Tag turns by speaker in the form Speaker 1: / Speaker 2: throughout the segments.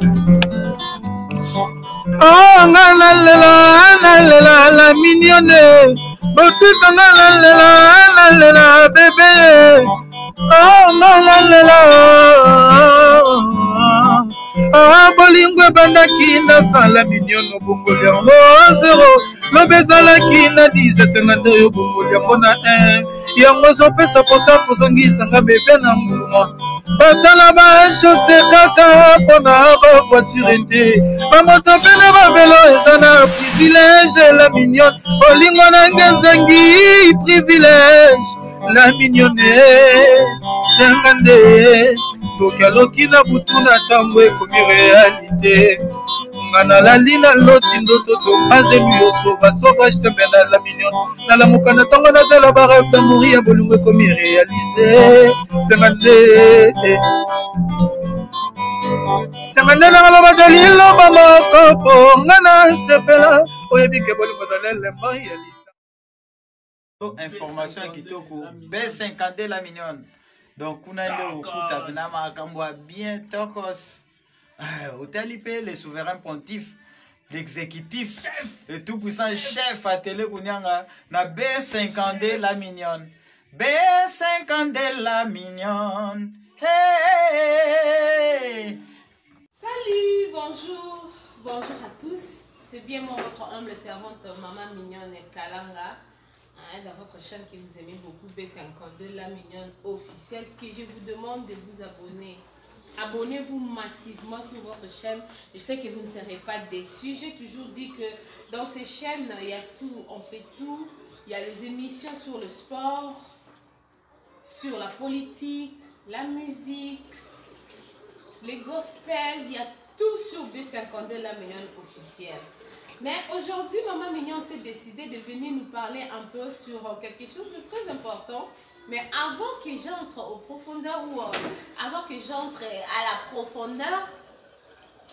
Speaker 1: Oh, la mignonne. Botika la bébé. Oh, ah, bolingo bandaki na sala mignonne bongoli yango 0. Lobezalaki na 10 52 yo bongoli yango na 1. Yango zopesa posa kozongisanga bebe na mbuma. Basala bachose kaka mpona bavoiture te. Bamoto mpe na bavelo eza na privilège. La mignonne bolingo nange ezangi privilège. La mignonne sengande tokaloki na butu na ntango ekomi réalité. Nga nalali na loti ndoto topanzelu yo sauvage tembe na la mignonne. Nalamuka na ntango nazala barêve d'amour ya bolingo ekomi réalisé. Sengande sengande na ngaloba dalilo bamoko nga na sepela oyebike bolingo zalelemba ya lisa.
Speaker 2: Information kitoko B50 la mignonne. Donc on a le okuta binama kambwa bien tokos. Otalipe le souverain pontife, l'exécutif, le tout puissant chef à télé kunyanga na B50 la mignonne. B50 la mignonne. Hey!
Speaker 3: Salut, bonjour, bonjour à tous. C'est bien moi votre humble servante Maman Mignonne Kalanga. Dans votre chaîne que vous aimez beaucoup, B52, la mignonne officielle, que je vous demande de vous abonner. Abonnez-vous massivement sur votre chaîne. Je sais que vous ne serez pas déçus. J'ai toujours dit que dans ces chaînes, il y a tout, on fait tout. Il y a les émissions sur le sport, sur la politique, la musique, les gospels. Il y a tout sur B52, la mignonne officielle. Mais aujourd'hui, Maman Mignonne s'est décidée de venir nous parler un peu sur quelque chose de très important. Mais avant que j'entre aux profondeurs ou avant que j'entre à la profondeur,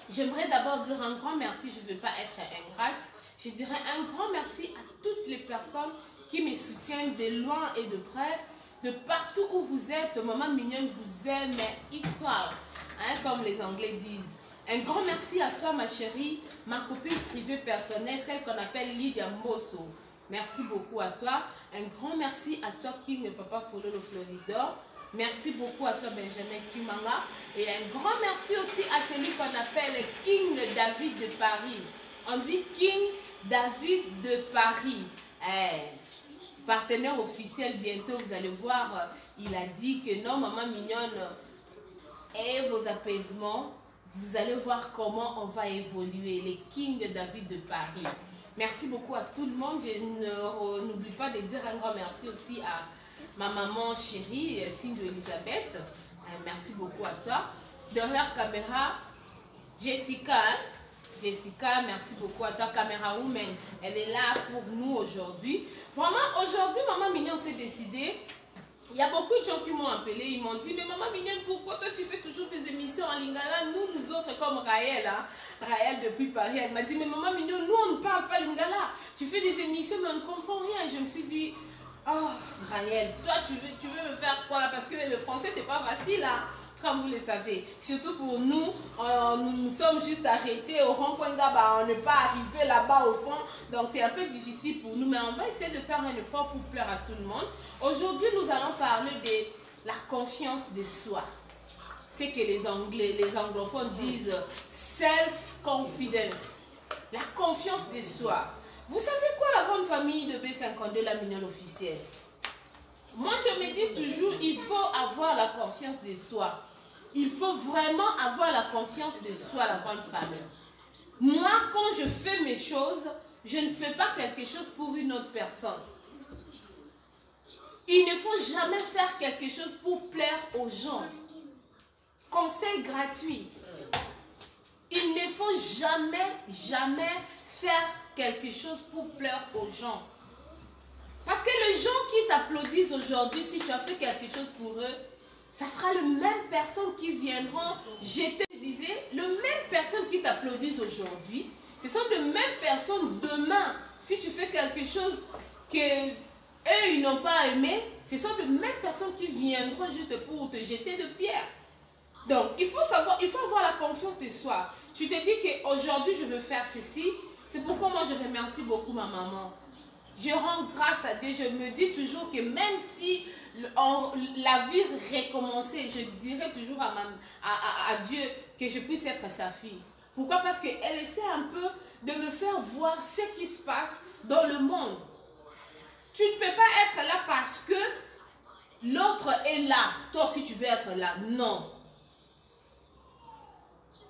Speaker 3: j'aimerais d'abord dire un grand merci. Je ne veux pas être ingrate. Je dirais un grand merci à toutes les personnes qui me soutiennent de loin et de près. De partout où vous êtes, Maman Mignonne vous aime equal, hein, comme les Anglais disent. Un grand merci à toi, ma chérie, ma copine privée personnelle, celle qu'on appelle Lydia Mbosso. Merci beaucoup à toi. Un grand merci à toi, King Papa Fololo Florida. Merci beaucoup à toi, Benjamin Timanga. Et un grand merci aussi à celui qu'on appelle King David de Paris. On dit King David de Paris. Partenaire officiel, bientôt, vous allez voir, il a dit que non, Maman Mignonne, et vos apaisements. Vous allez voir comment on va évoluer, les Kings de David de Paris. Merci beaucoup à tout le monde. Je n'oublie pas de dire un grand merci aussi à ma maman chérie, Cindy Elisabeth. Merci beaucoup à toi. Derrière caméra, Jessica. Jessica, merci beaucoup à toi, Caméra Woman. Elle est là pour nous aujourd'hui. Vraiment, aujourd'hui, Maman Mignonne s'est décidée. Il y a beaucoup de gens qui m'ont appelé, ils m'ont dit, mais Maman Mignonne, pourquoi toi tu fais toujours tes émissions en lingala? Nous autres comme Raël, hein? Raël depuis Paris, elle m'a dit, mais Maman Mignonne, nous on ne parle pas lingala. Tu fais des émissions mais on ne comprend rien. Et je me suis dit, oh Raël, toi tu veux me faire quoi là? Parce que le français c'est pas facile, hein? Comme vous le savez, surtout pour nous, nous sommes juste arrêtés au rond-point Gaba, on n'est pas arrivé là-bas au fond, donc c'est un peu difficile pour nous, mais on va essayer de faire un effort pour plaire à tout le monde. Aujourd'hui, nous allons parler de la confiance de soi. C'est que les anglophones disent self-confidence, la confiance de soi. Vous savez quoi la grande famille de B52, la mignonne officielle? Moi, je me dis toujours, il faut avoir la confiance de soi. Il faut vraiment avoir la confiance de soi, la grande famille. Moi, quand je fais mes choses, je ne fais pas quelque chose pour une autre personne. Il ne faut jamais faire quelque chose pour plaire aux gens. Conseil gratuit. Il ne faut jamais faire quelque chose pour plaire aux gens. Parce que les gens qui t'applaudissent aujourd'hui, si tu as fait quelque chose pour eux, ça sera les mêmes personnes qui viendront jeter. Je disais, les mêmes personnes qui t'applaudissent aujourd'hui, ce sont les mêmes personnes demain. Si tu fais quelque chose que eux ils n'ont pas aimé, ce sont les mêmes personnes qui viendront juste pour te jeter de pierre. Donc, il faut savoir, il faut avoir la confiance de de soi. Tu te dis qu'aujourd'hui, je veux faire ceci. C'est pourquoi moi, je remercie beaucoup ma maman. Je rends grâce à Dieu. Je me dis toujours que même si la vie recommençait, je dirais toujours à Dieu que je puisse être sa fille. Pourquoi? Parce qu'elle essaie un peu de me faire voir ce qui se passe dans le monde. Tu ne peux pas être là parce que l'autre est là. Toi aussi, tu veux être là. Non.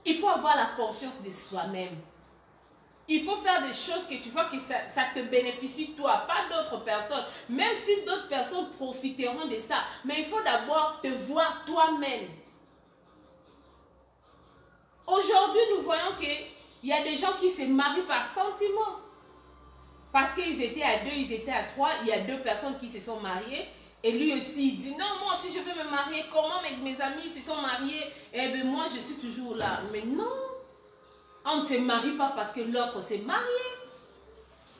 Speaker 3: Il faut avoir la confiance de soi-même. Il faut faire des choses que tu vois que ça te bénéficie toi, pas d'autres personnes. Même si d'autres personnes profiteront de ça. Mais il faut d'abord te voir toi-même. Aujourd'hui, nous voyons qu'il y a des gens qui se marient par sentiment. Parce qu'ils étaient à 2, ils étaient à 3. Il y a 2 personnes qui se sont mariées. Et lui aussi, il dit, non, moi aussi je veux me marier. Comment mes amis se sont mariés? Eh bien, moi, je suis toujours là. Mais non. On ne se marie pas parce que l'autre s'est marié.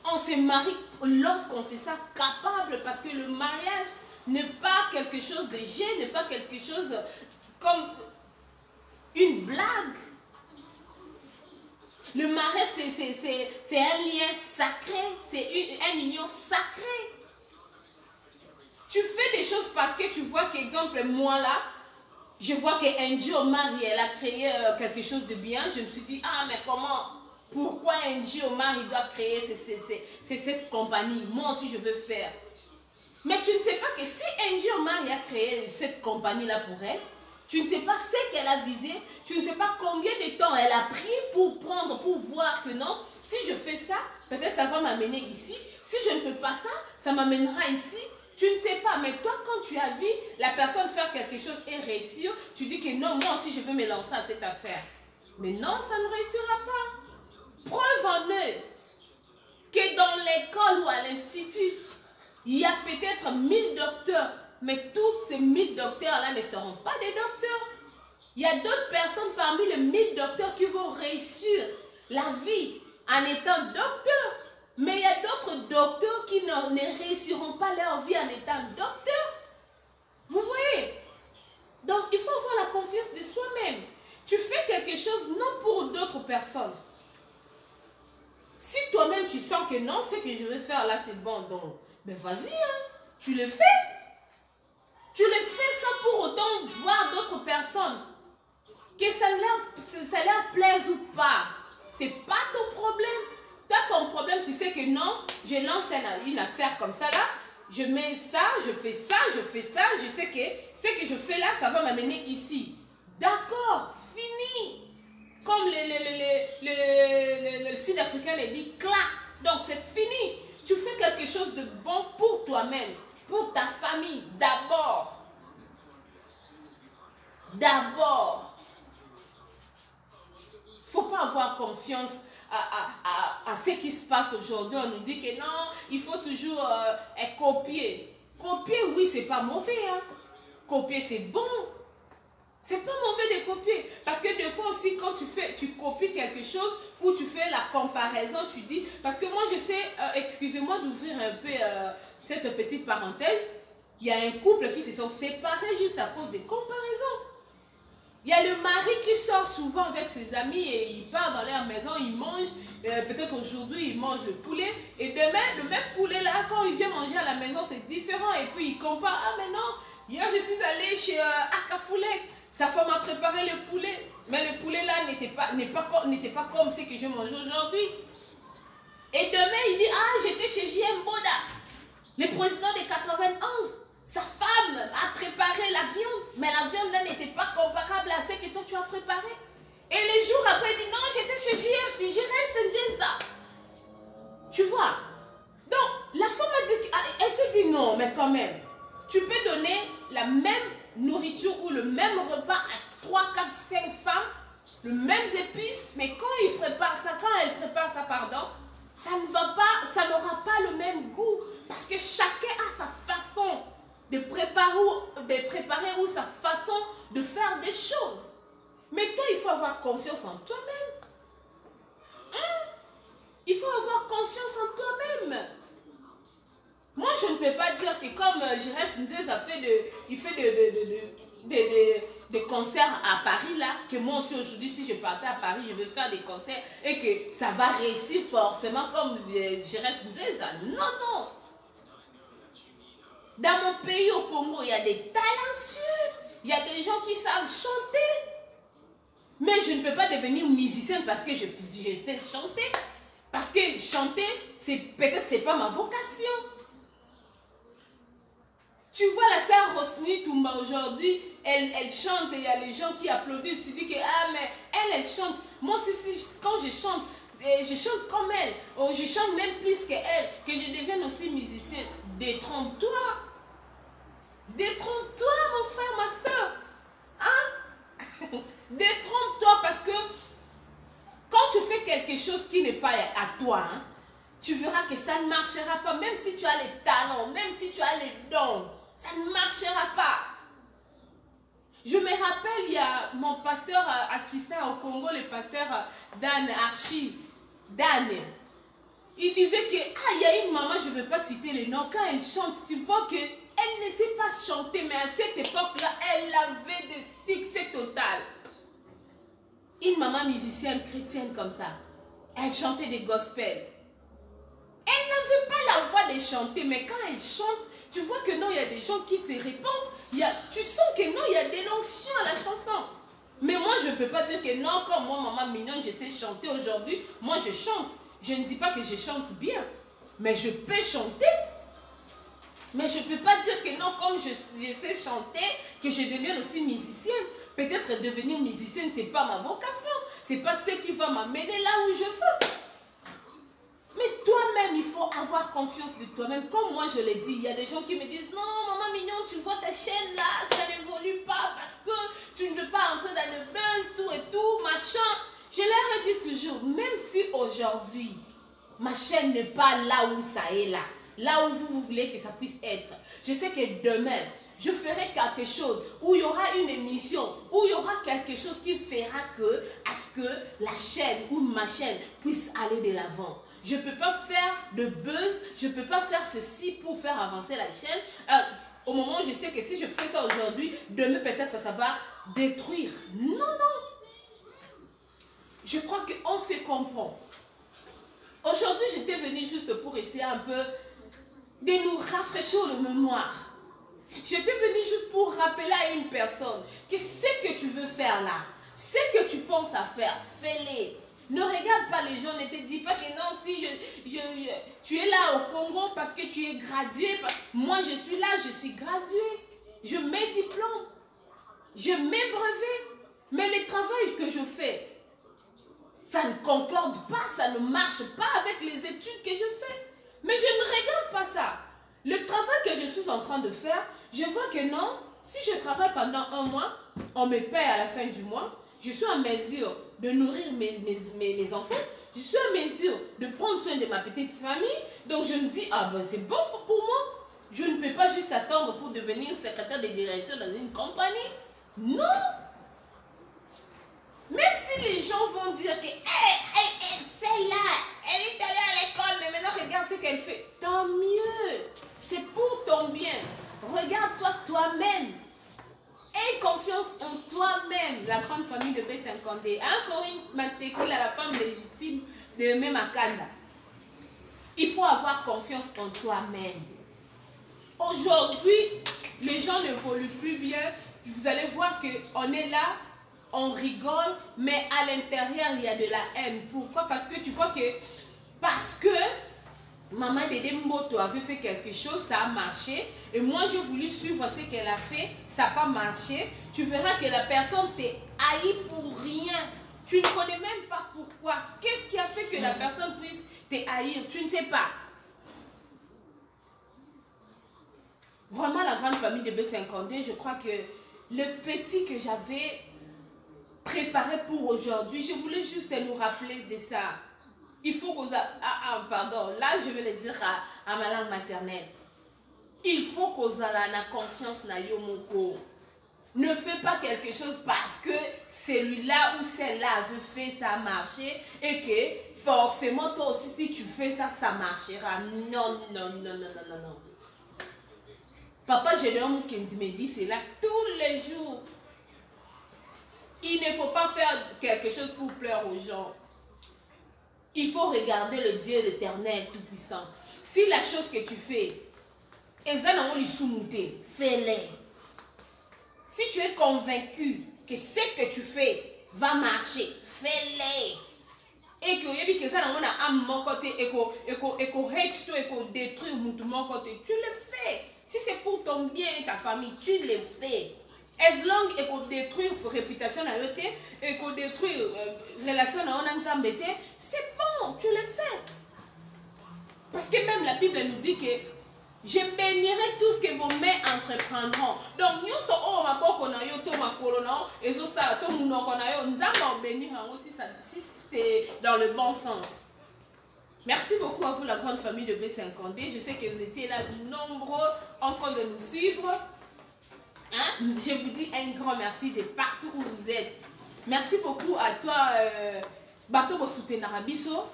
Speaker 3: On se marie lorsqu'on se sent capable. Parce que le mariage n'est pas quelque chose de gai, n'est pas quelque chose comme une blague. Le mariage, c'est un lien sacré. C'est une union sacrée. Tu fais des choses parce que tu vois qu'exemple, moi là, je vois que Angie Omari, elle a créé quelque chose de bien. Je me suis dit, ah mais comment, pourquoi Angie Omari doit créer cette compagnie? Moi aussi je veux faire. Mais tu ne sais pas que si Angie Omari a créé cette compagnie là pour elle, tu ne sais pas ce qu'elle a visé, tu ne sais pas combien de temps elle a pris pour voir que non, si je fais ça, peut-être ça va m'amener ici. Si je ne fais pas ça, ça m'amènera ici. Tu ne sais pas, mais toi, quand tu as vu la personne faire quelque chose et réussir, tu dis que non, moi aussi, je veux me lancer à cette affaire. Mais non, ça ne réussira pas. Preuve en est que dans l'école ou à l'institut, il y a peut-être 1000 docteurs, mais tous ces 1000 docteurs-là ne seront pas des docteurs. Il y a d'autres personnes parmi les 1000 docteurs qui vont réussir la vie en étant docteurs. Mais il y a d'autres docteurs qui ne réussiront pas leur vie en étant docteurs. Vous voyez? Donc, il faut avoir la confiance de soi-même. Tu fais quelque chose non pour d'autres personnes. Si toi-même tu sens que non, ce que je vais faire là, c'est bon, donc, ben vas-y, hein, tu le fais. Tu le fais sans pour autant voir d'autres personnes. Que ça leur plaise ou pas, c'est pas ton problème. Toi, ton problème, tu sais que non, je lance une affaire comme ça là, je mets ça, je fais ça, je sais que ce que je fais là, ça va m'amener ici. D'accord, fini. Comme le Sud-Africain le dit, clac. Donc c'est fini. Tu fais quelque chose de bon pour toi-même, pour ta famille, d'abord. D'abord. Il ne faut pas avoir confiance à ce qui se passe aujourd'hui. On nous dit que non, il faut toujours copier. Copier, oui, c'est pas mauvais. Hein. Copier, c'est bon. C'est pas mauvais de copier. Parce que des fois aussi, quand tu copies quelque chose ou tu fais la comparaison, tu dis... Parce que moi, je sais, excusez-moi d'ouvrir un peu cette petite parenthèse. Il y a un couple qui se sont séparés juste à cause des comparaisons. Il y a le mari qui sort souvent avec ses amis et il part dans leur maison, il mange, peut-être aujourd'hui il mange le poulet et demain le même poulet là, quand il vient manger à la maison c'est différent et puis il compare, ah mais non, hier je suis allée chez Akafoulek, sa femme a préparé le poulet, mais le poulet là n'était pas comme ce que je mange aujourd'hui. Et demain il dit, ah j'étais chez JM Boda, le président de 91. Sa femme a préparé la viande, mais la viande n'était pas comparable à ce que toi tu as préparé. Et les jours après, il dit non, j'étais chez JM, puis j'ai resté ça. Tu vois? Donc, la femme a dit, elle s'est dit non, mais quand même, tu peux donner la même nourriture ou le même repas à 3, 4, 5 femmes, les mêmes épices, mais quand elle prépare ça, pardon, ça n'aura pas le même goût. Parce que chacun a sa façon de préparer ou sa façon de faire des choses. Mais toi, il faut avoir confiance en toi-même. Hein? Il faut avoir confiance en toi-même. Moi, je ne peux pas dire que comme Jérès Ndé, il fait des concerts à Paris là, que moi aussi aujourd'hui, si je partais à Paris, je vais faire des concerts et que ça va réussir forcément comme je reste disais. Non, non. Dans mon pays, au Congo, il y a des talentueux, il y a des gens qui savent chanter. Mais je ne peux pas devenir musicienne parce que je sais chanter. Parce que chanter, peut-être c'est pas ma vocation. Tu vois la sœur Rosny Toumba aujourd'hui, elle chante et il y a les gens qui applaudissent. Tu dis que ah mais elle chante. Moi aussi quand je chante comme elle. Ou je chante même plus qu'elle. Que je devienne aussi musicienne. Détrompe-toi. Détrompe-toi mon frère, ma soeur. Hein? Détrompe-toi parce que quand tu fais quelque chose qui n'est pas à toi, hein, tu verras que ça ne marchera pas. Même si tu as les talents, même si tu as les dons, ça ne marchera pas. Je me rappelle, il y a mon pasteur assistant au Congo, le pasteur Dan Archi. Dan, il disait que il y a une maman, je ne vais pas citer le nom, quand elle chante, tu vois qu'elle ne sait pas chanter, mais à cette époque-là, elle avait des succès total. Une maman musicienne chrétienne comme ça, elle chantait des gospels. Elle n'avait pas la voix de chanter, mais quand elle chante, tu vois que non, il y a des gens qui se répandent. Tu sens que non, il y a de l'onction à la chanson. Mais moi, je ne peux pas dire que non, comme moi, maman mignonne, je sais chanter aujourd'hui. Moi, je chante. Je ne dis pas que je chante bien, mais je peux chanter. Mais je ne peux pas dire que non, comme je sais chanter, que je devienne aussi musicienne. Peut-être devenir musicienne, ce n'est pas ma vocation. Ce n'est pas ce qui va m'amener là où je veux. Mais toi-même, il faut avoir confiance de toi-même. Comme moi, je l'ai dit, il y a des gens qui me disent « Non, maman mignon, tu vois ta chaîne là, ça n'évolue pas parce que tu ne veux pas entrer dans le buzz, tout et tout, machin. » Je leur ai dit toujours, même si aujourd'hui, ma chaîne n'est pas là où ça est là, là où vous voulez que ça puisse être. Je sais que demain, je ferai quelque chose où il y aura une émission, où il y aura quelque chose qui fera à ce que la chaîne ou ma chaîne puisse aller de l'avant. Je ne peux pas faire de buzz, je ne peux pas faire ceci pour faire avancer la chaîne. Au moment où je sais que si je fais ça aujourd'hui, demain peut-être ça va détruire. Non, non. Je crois qu'on se comprend. Aujourd'hui, j'étais venue juste pour essayer un peu de nous rafraîchir le mémoire. J'étais venue juste pour rappeler à une personne que ce que tu veux faire là, ce que tu penses à faire, fais-le. Ne regarde pas les gens, ne te dis pas que non, si tu es là au Congo parce que tu es gradué. Moi, je suis là, je suis gradué. Je mets diplôme, je mets brevet. Mais le travail que je fais, ça ne concorde pas, ça ne marche pas avec les études que je fais. Mais je ne regarde pas ça. Le travail que je suis en train de faire, je vois que non, si je travaille pendant un mois, on me paie à la fin du mois. Je suis en mesure de nourrir mes enfants. Je suis en mesure de prendre soin de ma petite famille. Donc je me dis, ah ben c'est bon pour moi. Je ne peux pas juste attendre pour devenir secrétaire de direction dans une compagnie. Non. Même si les gens vont dire que celle-là, elle est allée à l'école, mais maintenant regarde ce qu'elle fait. Tant mieux. C'est pour ton bien. Regarde-toi toi-même. Aie confiance en toi-même. La grande famille de B50D. Encore une Mantekila, la femme légitime de Memakanda. Il faut avoir confiance en toi-même. Aujourd'hui, les gens n'évoluent plus bien. Vous allez voir qu'on est là, on rigole, mais à l'intérieur, il y a de la haine. Pourquoi? Parce que tu vois que... Parce que Maman Dédé Mboto avait fait quelque chose, ça a marché. Et moi, j'ai voulu suivre ce qu'elle a fait, ça n'a pas marché. Tu verras que la personne t'est haï pour rien. Tu ne connais même pas pourquoi. Qu'est-ce qui a fait que la personne puisse te haïr? Tu ne sais pas. Vraiment, la grande famille de B50D, je crois que le petit que j'avais préparé pour aujourd'hui, je voulais juste nous rappeler de ça. Il faut qu'on pardon, là je vais le dire à ma langue maternelle. Il faut qu'on ait la confiance na yo moko. Ne fais pas quelque chose parce que celui-là ou celle-là avait fait, ça a marché et que forcément toi aussi si tu fais ça, ça marchera. Non, non, non, non, non, non, non. Papa Gédéon Mukendi me dit cela tous les jours. Il ne faut pas faire quelque chose pour plaire aux gens. Il faut regarder le Dieu l'Éternel Tout-Puissant. Si la chose que tu fais, fais-les. Si tu es convaincu que ce que tu fais va marcher, fais-les. Et que ça n'a un mon côté, et que détruire mon côté, tu le fais. Si c'est pour ton bien et ta famille, tu le fais. As long et qu'on détruire réputation à l'autre et qu'on détruire relation à un c'est bon, tu le fais. Parce que même la Bible nous dit que je bénirai tout ce que vos mains entreprendront. Donc, nous sommes ma boque na yo to ma corona et ça to mon na yo nous bénir aussi si c'est dans le bon sens. Merci beaucoup à vous la grande famille de B50D. Je sais que vous étiez là nombreux en train de nous suivre. Hein? Je vous dis un grand merci de partout où vous êtes. Merci beaucoup à toi, Bato Bosute Narabiso.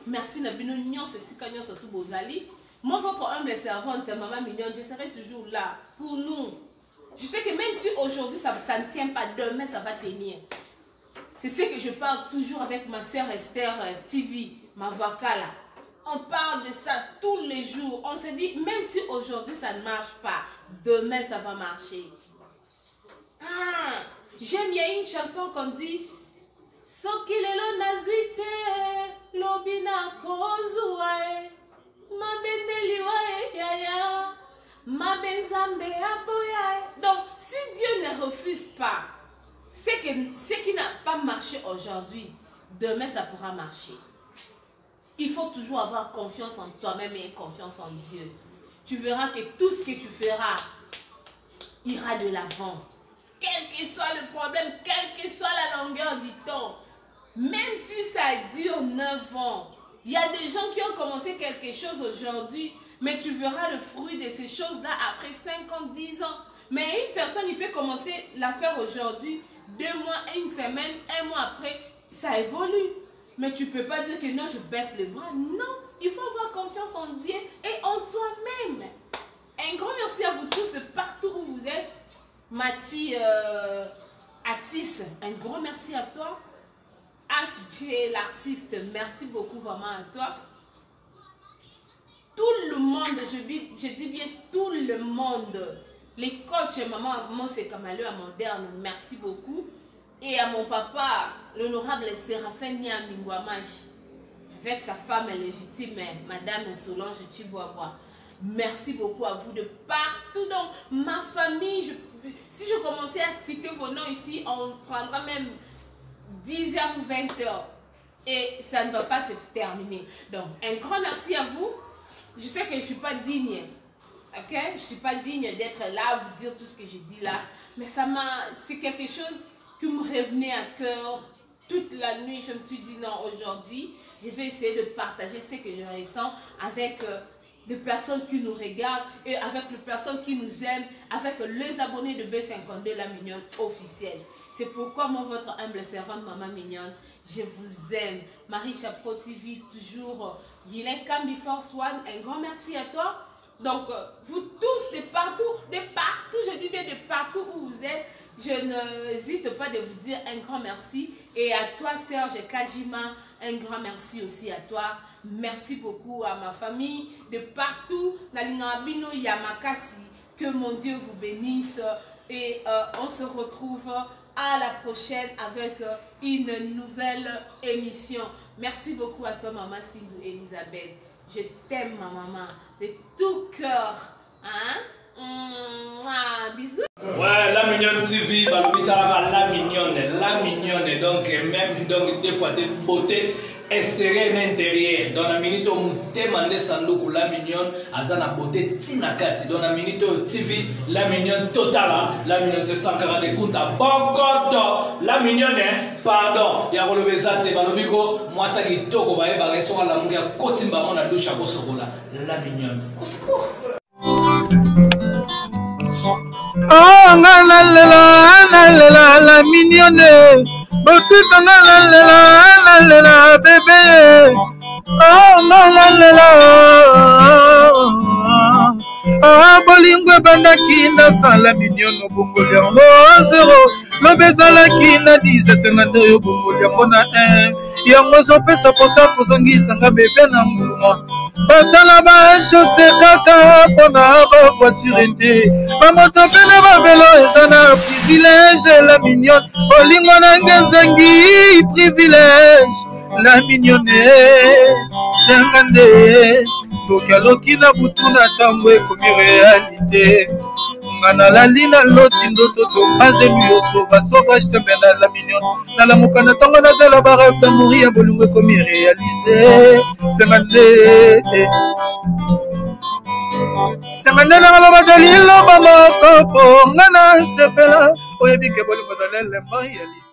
Speaker 3: Merci Nabino Nyon, ceci Kanyon surtout Bozali. Moi, votre humble servante, Maman Mignonne, je serai toujours là pour nous. Je sais que même si aujourd'hui ça ne tient pas, demain ça va tenir. C'est ce que je parle toujours avec ma soeur Esther TV, ma vocale. On parle de ça tous les jours. On se dit, même si aujourd'hui ça ne marche pas, demain ça va marcher. Ah, j'aime, il y a une chanson qu'on dit Sokilelo nazuite, lobina kozuae, mabendeliwae yaya, mabenzambe aboyae. Donc, si Dieu ne refuse pas, ce qui n'a pas marché aujourd'hui, demain ça pourra marcher. Il faut toujours avoir confiance en toi-même et confiance en Dieu. Tu verras que tout ce que tu feras ira de l'avant. Quel que soit le problème, quelle que soit la longueur du temps, même si ça dure 9 ans, il y a des gens qui ont commencé quelque chose aujourd'hui, mais tu verras le fruit de ces choses-là après 5 ans, 10 ans. Mais une personne, il peut commencer l'affaire aujourd'hui, 2 mois, 1 semaine, 1 mois après, ça évolue. Mais tu ne peux pas dire que non, je baisse les bras. Non, il faut avoir confiance en Dieu et en toi-même. Un grand merci à vous tous de partout où vous êtes. Mati Atis, un grand merci à toi. HJ l'artiste, merci beaucoup vraiment à toi. Tout le monde, je dis bien tout le monde. Les coachs, maman, Mose Kamaleu à Moderne, merci beaucoup. Et à mon papa, l'honorable Séraphin Niamingwamash, avec sa femme légitime, Madame Solange Chiboaboa. Merci beaucoup à vous de partout. Donc, ma famille, si je commençais à citer vos noms ici, on prendra même 10 heures ou 20 heures. Et ça ne va pas se terminer. Donc, un grand merci à vous. Je sais que je ne suis pas digne. Ok? Je ne suis pas digne d'être là, vous dire tout ce que je dis là. Mais c'est quelque chose qui me revenait à cœur. Toute la nuit, je me suis dit non, aujourd'hui, je vais essayer de partager ce que je ressens avec des personnes qui nous regardent et avec les personnes qui nous aiment, avec les abonnés de B52 La Mignonne officielle. C'est pourquoi moi, votre humble servante, Maman Mignonne, je vous aime. Marie Chapeau TV, toujours. Guylaine Kambi Force One, un grand merci à toi. Donc, vous tous, de partout, je dis bien de partout où vous êtes, je n'hésite pas de vous dire un grand merci. Et à toi, Serge Kajima, un grand merci aussi à toi. Merci beaucoup à ma famille de partout. Nalingabino Yamakasi, que mon Dieu vous bénisse. Et on se retrouve à la prochaine avec une nouvelle émission. Merci beaucoup à toi, Maman Sindou Elisabeth. Je t'aime, ma maman, de tout cœur. Hein? Bisous.
Speaker 4: Ouais, La Mignonne TV, La Mignonne, donc même donc, des fois, des beautés extérieures et intérieures. Dans la minute où vous demandez Sandoku La Mignonne, Azana beauté Tinakati. Dans la minute où TV, La Mignonne totale, La Mignonne te sankara de Kunta. Bokoto, La Mignonne, pardon, ya relevé zate, balobiko, moi ça qui toko, bae, bae, so la mouya, kotimba, mon adou, chabo, sokola, La Mignonne. Au secours.
Speaker 1: Oh, la mignonne. Botika la bébé. Oh malalela bolingo ebandaki na sala miniono bongoli yango 0 lobe ezalaki na 10 52 oyo bongoli yango na 1 yango ezopesa posa kozongisanga bebe na mbuma basala bashose kaka mpona bavoiture te bamoto mpe na babelo eza na privilege la mignone bolingo nange ezangi privilege la mignone senga nde tokaloki na butu na ntango ekomi realite nga nalali na loti ndoto topanzemi yo sauvage tembe na la mignone nalamuka na ntango nazala bareve damori ya bolingo ekomi réalise senga nde nangaloba zali loba moko mpo nga na sepela oyebike bolingo zali elembo réalise